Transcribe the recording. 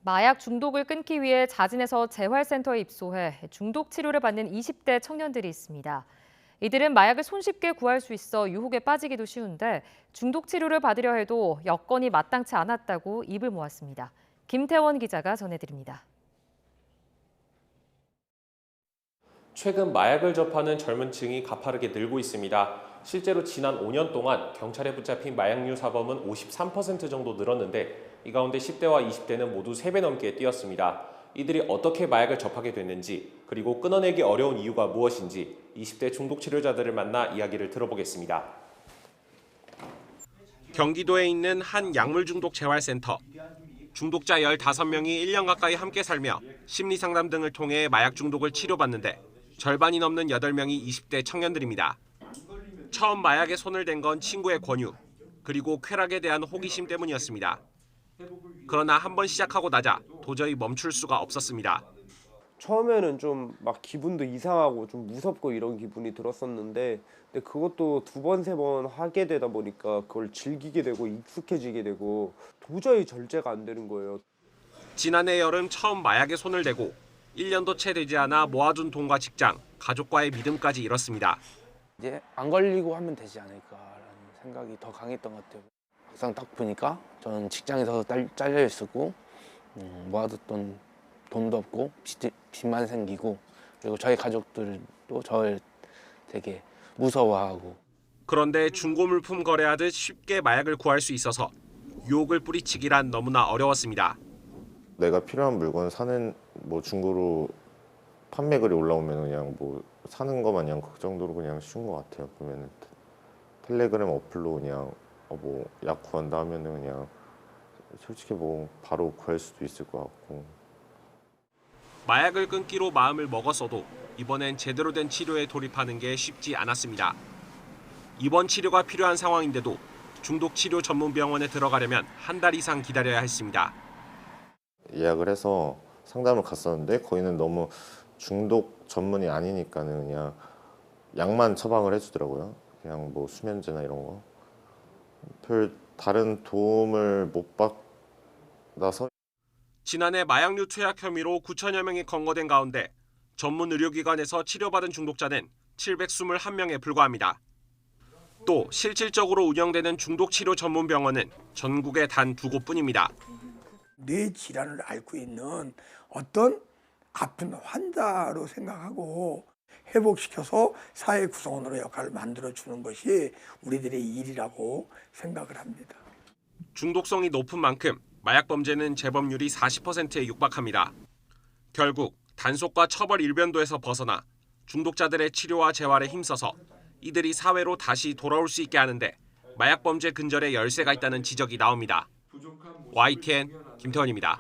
마약 중독을 끊기 위해 자진해서 재활센터에 입소해 중독 치료를 받는 20대 청년들이 있습니다. 이들은 마약을 손쉽게 구할 수 있어 유혹에 빠지기도 쉬운데 중독 치료를 받으려 해도 여건이 마땅치 않았다고 입을 모았습니다. 김태원 기자가 전해드립니다. 최근 마약을 접하는 젊은 층이 가파르게 늘고 있습니다. 실제로 지난 5년 동안 경찰에 붙잡힌 마약류 사범은 53% 정도 늘었는데 이 가운데 10대와 20대는 모두 3배 넘게 뛰었습니다. 이들이 어떻게 마약을 접하게 됐는지 그리고 끊어내기 어려운 이유가 무엇인지 20대 중독 치료자들을 만나 이야기를 들어보겠습니다. 경기도에 있는 한 약물 중독 재활센터. 중독자 15명이 1년 가까이 함께 살며 심리상담 등을 통해 마약 중독을 치료받는데 절반이 넘는 8명이 20대 청년들입니다. 처음 마약에 손을 댄 건 친구의 권유, 그리고 쾌락에 대한 호기심 때문이었습니다. 그러나 한번 시작하고 나자 도저히 멈출 수가 없었습니다. 처음에는 좀 막 기분도 이상하고 좀 무섭고 이런 기분이 들었었는데 근데 그것도 2번, 3번 하게 되다 보니까 그걸 즐기게 되고 익숙해지게 되고 도저히 절제가 안 되는 거예요. 지난해 여름 처음 마약에 손을 대고 1년도 채 되지 않아 모아둔 돈과 직장, 가족과의 믿음까지 잃었습니다. 이제 안 걸리고 하면 되지 않을까라는 생각이 더 강했던 것 같아요. 막상 딱 보니까 저는 직장에서 잘려 있었고 모아뒀던 돈도 없고 빚만 생기고 그리고 저희 가족들도 저를 되게 무서워하고. 그런데 중고물품 거래하듯 쉽게 마약을 구할 수 있어서 유혹을 뿌리치기란 너무나 어려웠습니다. 내가 필요한 물건 사는 뭐 중고로 판매글이 올라오면 그냥 뭐 사는 거 마냥 그 정도로 그냥 쉬운 것 같아요. 보면은 텔레그램 어플로 그냥 뭐 약 구한다 하면은 그냥 솔직히 뭐 바로 구할 수도 있을 것 같고. 마약을 끊기로 마음을 먹었어도 이번엔 제대로 된 치료에 돌입하는 게 쉽지 않았습니다. 입원 치료가 필요한 상황인데도 중독 치료 전문 병원에 들어가려면 한 달 이상 기다려야 했습니다. 예약을 해서 상담을 갔었는데 거기는 너무 중독 전문이 아니니까는 그냥 약만 처방을 해주더라고요. 그냥 뭐 수면제나 이런 거. 별 다른 도움을 못 받아서. 지난해 마약류 투약 혐의로 9천여 명이 검거된 가운데 전문 의료기관에서 치료받은 중독자는 721명에 불과합니다. 또 실질적으로 운영되는 중독치료 전문 병원은 전국에 단 2곳뿐입니다. 뇌 질환을 앓고 있는 어떤 아픈 환자로 생각하고 회복시켜서 사회 구성원으로 역할을 만들어주는 것이 우리들의 일이라고 생각을 합니다. 중독성이 높은 만큼 마약 범죄는 재범률이 40%에 육박합니다. 결국 단속과 처벌 일변도에서 벗어나 중독자들의 치료와 재활에 힘써서 이들이 사회로 다시 돌아올 수 있게 하는데 마약 범죄 근절에 열쇠가 있다는 지적이 나옵니다. YTN 김태원입니다.